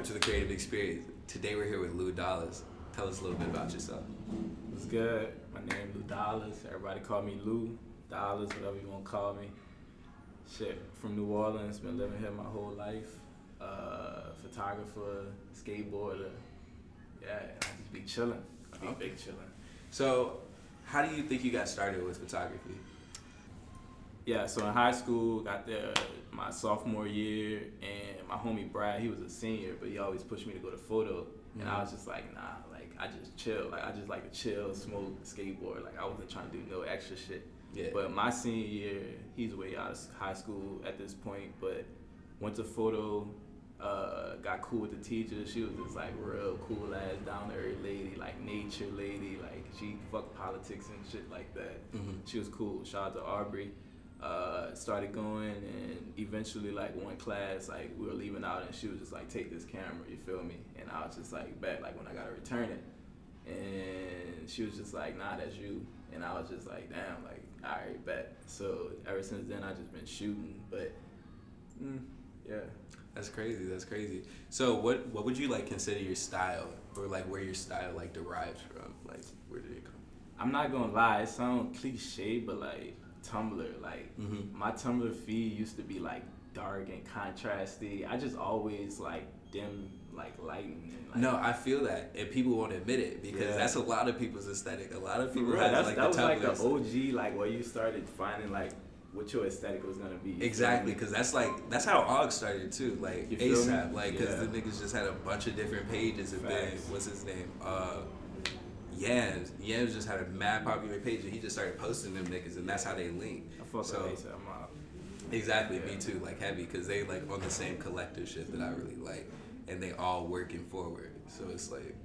welcome to the Creative Experience. Today we're here with DOLLAZ. Tell us a little bit about yourself. What's good? My name is DOLLAZ. Everybody call me Lou, DOLLAZ, whatever you want to call me. Shit, from New Orleans, been living here my whole life. Photographer, skateboarder. Yeah, I just be chilling. I be big chilling. So, how do you think you got started with photography? Yeah, so in high school, got there my sophomore year, and my homie Brad, he was a senior, but he always pushed me to go to photo, and I was just like, nah, like I just chill, like I just like to chill, smoke, skateboard, like I wasn't trying to do no extra shit. Yeah. But my senior year, he's way out of high school at this point, but went to photo, got cool with the teacher. She was just like real cool ass, down to earth lady, like nature lady, like she fucked politics and shit like that. She was cool. Shout out to Aubrey. Started going, and eventually like one class, like we were leaving out, and she was just like, take this camera, you feel me? And I was just like, bet, like when I gotta return it. And she was just like, nah, that's you. And I was just like, damn, like, all right, bet. So ever since then, I just been shooting, but yeah. That's crazy. That's crazy. So what would you like consider your style, or like where your style like derives from? Like where did it come? I'm not gonna lie, it sounds cliche, but like Tumblr, like my Tumblr feed used to be like dark and contrasty. I just always like dim like lighting. And, like, No, I feel that, and people won't admit it because that's a lot of people's aesthetic. A lot of people have like that was the like the Tumblrs. OG, like where you started finding like what your aesthetic was gonna be. Exactly, because that's how Og started too, like You feel me? ASAP, like because the niggas just had a bunch of different pages, and then what's his name, Yams just had a mad popular page, and he just started posting them niggas, and that's how they linked. I fuck with ASAP Mob. Exactly, me too, like heavy, because they like on the same collective shit that I really like, and they all working forward. So it's like,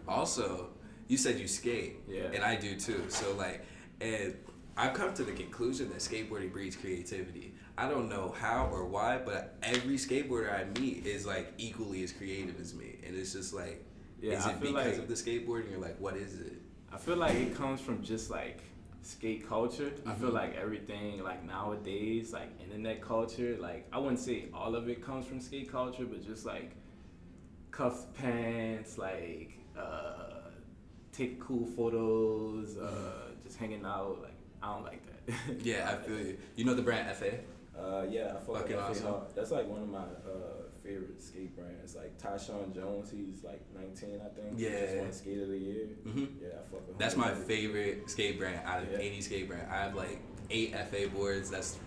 also, you said you skate, and I do too. So like, and I've come to the conclusion that skateboarding breeds creativity. I don't know how or why, but every skateboarder I meet is like equally as creative as me, and it's just like, is it because of the skateboarding, or like what is it? I feel like it comes from just like skate culture. I feel like everything like nowadays, like internet culture, like I wouldn't say all of it comes from skate culture, but just like cuffed pants, like take cool photos, just hanging out, like I don't like that. Yeah, I feel you. You know the brand FA? Yeah, I fuck with awesome. FA. That's like one of my favorite skate brands. Like Tyshawn Jones, he's like 19, I think. Yeah. He just won Skate of the Year. Yeah, I fuck with him. That's my favorite skate brand out of any skate brand. I have like 8 FA boards.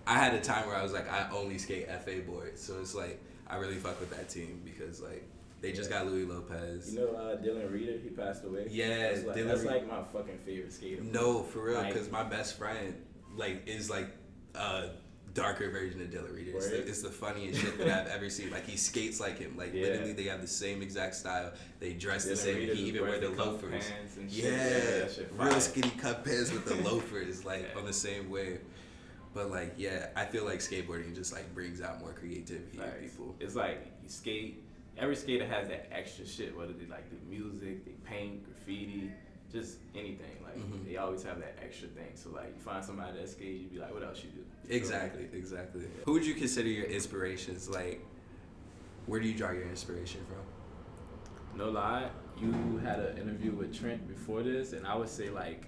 I had a time where I was like, I only skate FA boards. So it's like, I really fuck with that team because like, they just got Louis Lopez. You know Dylan Reeder, he passed away? Yeah, that's like my fucking favorite skater. No, for real, because my best friend like is like a darker version of Dylan Reeder. It's the funniest shit that I've ever seen. Like he skates like him. Like literally, they have the same exact style. They dress the same. He even wear the loafers. Real skinny cup pants with the loafers, like on the same wave. But like, I feel like skateboarding just like brings out more creativity in people. It's like you skate. Every skater has that extra shit, whether they like do music, they paint, graffiti, just anything. Like they always have that extra thing. So like you find somebody that skates, you be like, what else you do? Exactly. Who would you consider your inspirations? Like, where do you draw your inspiration from? No lie, you had an interview with Trent before this, and I would say like,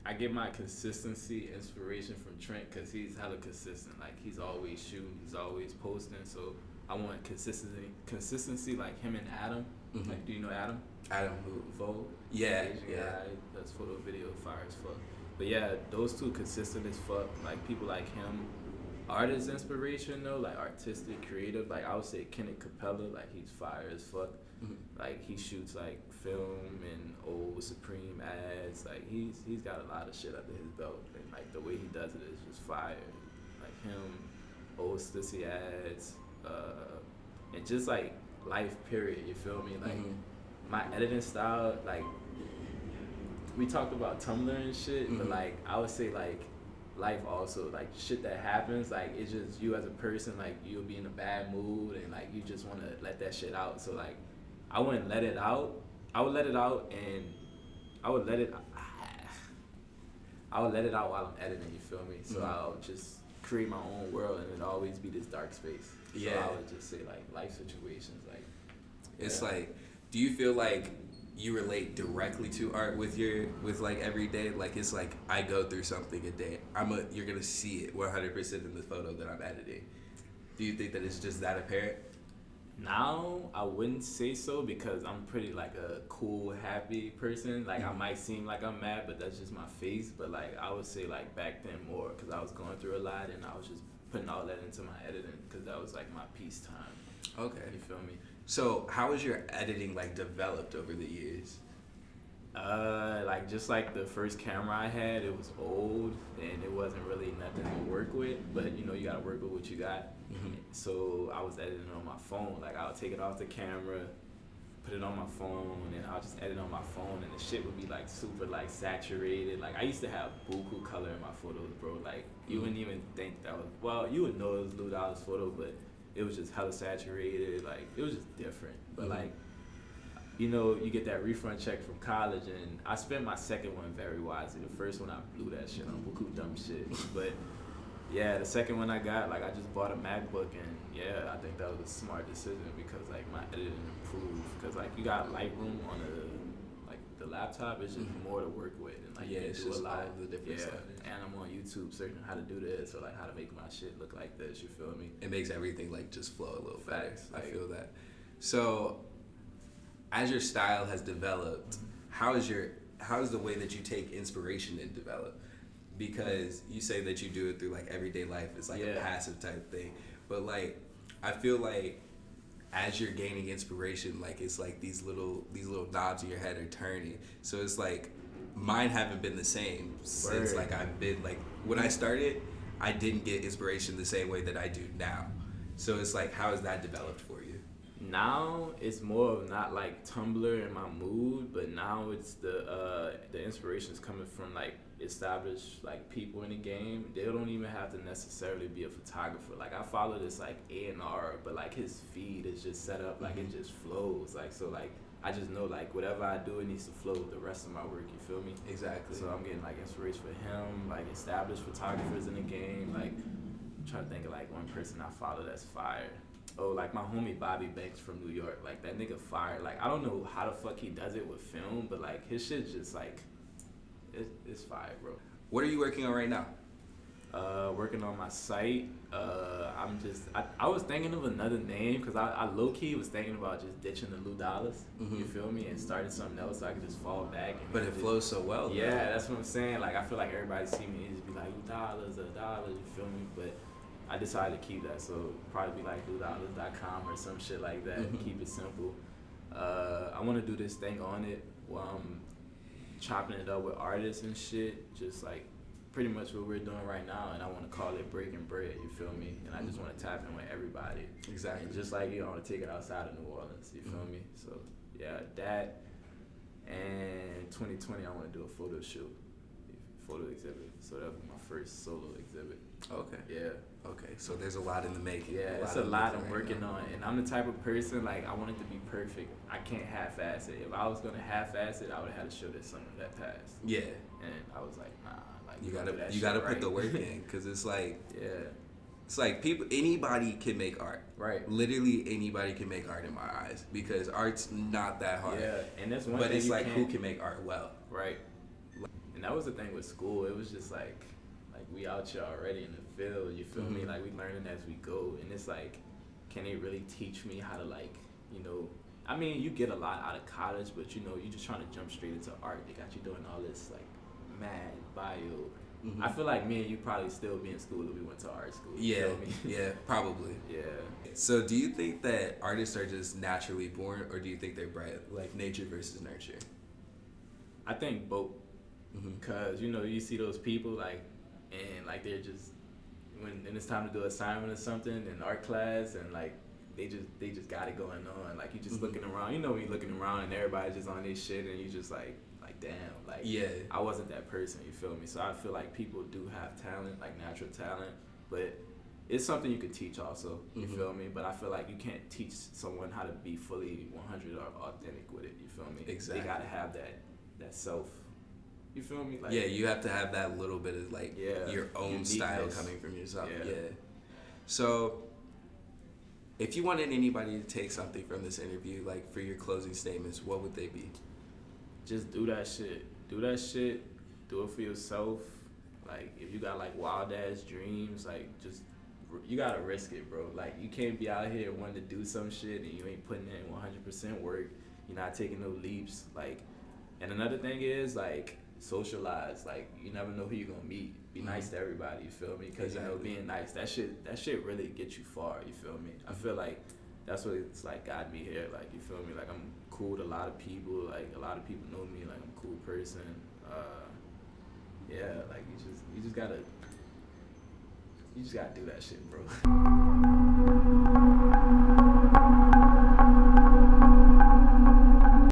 I get my consistency inspiration from Trent because he's hella consistent. Like he's always shooting, he's always posting. So I want consistency like him and Adam. Like, do you know Adam? Adam who? VOL. Yeah. Guy, does photo, video, fire as fuck. But yeah, those two consistent as fuck. Like people like him. Artist inspiration though, like artistic, creative. Like I would say Kenneth Capella. Like he's fire as fuck. Like he shoots like film and old Supreme ads. Like he's got a lot of shit under his belt. And like the way he does it is just fire. Like him, old Stussy ads. And just like life period, you feel me? Like my editing style, like we talked about Tumblr and shit, but like I would say like life also, like shit that happens, like it's just you as a person, like you'll be in a bad mood and like you just want to let that shit out. So like I wouldn't let it out. I would let it out, and I would let it out while I'm editing, you feel me? So I'll just create my own world, and it'll always be this dark space. So I would just say like life situations, like it's like, do you feel like you relate directly to art with like every day? Like it's like I go through something a day. You're gonna see it 100% in the photo that I'm editing. Do you think that it's just that apparent? Now I wouldn't say so, because I'm pretty like a cool, happy person. Like I might seem like I'm mad, but that's just my face. But like I would say like back then more, because I was going through a lot and I was just putting all that into my editing, because that was like my peace time. Okay. You feel me? So how has your editing like developed over the years? Like just like the first camera I had, it was old and it wasn't really nothing to work with. But you know, you gotta work with what you got. So I was editing on my phone. Like I would take it off the camera, put it on my phone, and I'll just edit on my phone, and the shit would be like super like saturated. Like I used to have buku color in my photos, bro. Like you wouldn't even think that was, well, you would know it was DOLLAZ photo, but it was just hella saturated. Like it was just different. But like, you know, you get that refund check from college, and I spent my second one very wisely. The first one I blew that shit on buku dumb shit, but yeah, the second one I got, like I just bought a MacBook, and yeah, I think that was a smart decision, because like my editing improved, because like you got Lightroom on the laptop, it's just more to work with, and like you can it's do just a lot all the different stuff. And I'm on YouTube searching how to do this, or like how to make my shit look like this. You feel me? It makes everything like just flow a little Facts, better. like, I feel that. So, as your style has developed, how's the way that you take inspiration and develop? Because you say that you do it through like everyday life, it's like a passive type thing, but like I feel like as you're gaining inspiration, like it's like these little knobs in your head are turning. So it's like mine haven't been the same since like I've been like, when I started, I didn't get inspiration the same way that I do now. So it's like, how has that developed for you? Now it's more of not like Tumblr in my mood, but now it's the inspiration's coming from like established like people in the game. They don't even have to necessarily be a photographer. Like I follow this like A&R, but like his feed is just set up like it just flows. Like so like I just know like whatever I do, it needs to flow with the rest of my work. You feel me? Exactly. So I'm getting like inspiration for him, like established photographers in the game. Like I'm trying to think of like one person I follow that's fire. Oh, like my homie Bobby Banks from New York. Like that nigga fire. Like I don't know how the fuck he does it with film, but like his shit's just like it's fire, bro. What are you working on right now? Working on my site. I was thinking of another name, because I low-key was thinking about just ditching the DOLLAZ, you feel me, and starting something else so I could just fall back. And but it flows so well. Yeah, though. That's what I'm saying. Like I feel like everybody see me and just be like, DOLLAZ, you feel me? But I decided to keep that, so probably be like DOLLAZ.com or some shit like that. Keep it simple. I want to do this thing on it where I'm chopping it up with artists and shit, just like pretty much what we're doing right now, and I want to call it Breaking Bread, you feel me? And I just want to tap in with everybody. Exactly. And just like, you know, I want to take it outside of New Orleans, you feel me? So yeah, that, and 2020 I want to do a photo exhibit, so that'll be my first solo exhibit. Okay. Yeah. Okay, so there's a lot in the making. Yeah, it's a lot I'm working on, and I'm the type of person, like, I want it to be perfect. I can't half-ass it. If I was gonna half-ass it, I would have had to show this summer that passed. Yeah. And I was like, nah, like, you gotta put the work in, because it's like, it's like anybody can make art. Right. Literally anybody can make art in my eyes, because art's not that hard. Yeah, and that's one but thing it's like, who can make art well? Right. And that was the thing with school. It was just like we out here already in the field, you feel me? Like we learning as we go, and it's like, can they really teach me how to, like, you know, I mean, you get a lot out of college, but you know, you're just trying to jump straight into art. They got you doing all this like math, bio. I feel like me and you probably still be in school if we went to art school. You feel me? Yeah, probably. Yeah. So do you think that artists are just naturally born, or do you think they're bred, like nature versus nurture? I think both. Cause you know, you see those people like, and like they're just, when it's time to do an assignment or something in art class, and like they just got it going on. Like you just looking around, you know, when you're looking around and everybody's just on this shit, and you just like damn, like I wasn't that person. You feel me? So I feel like people do have talent, like natural talent, but it's something you could teach also. You feel me? But I feel like you can't teach someone how to be fully 100 or authentic with it. You feel me? Exactly. They gotta have that self. You feel me? Like, yeah, you have to have that little bit of like your own uniqueness. Style coming from yourself. Yeah. So If you wanted anybody to take something from this interview, like for your closing statements, what would they be? Just do that shit. Do that shit. Do it for yourself. Like, if you got like wild ass dreams, like, just, you gotta risk it, bro. Like, you can't be out here wanting to do some shit and you ain't putting in 100% work. You're not taking no leaps. Like, and another thing is, like, socialize. Like, you never know who you're gonna meet. Be nice to everybody, you feel me? Because, you know, being nice, that shit really gets you far, you feel me? I feel like that's what it's like got me here, like, you feel me? Like, I'm cool with a lot of people, like, a lot of people know me, like, I'm a cool person. Yeah, like, you just gotta do that shit, bro.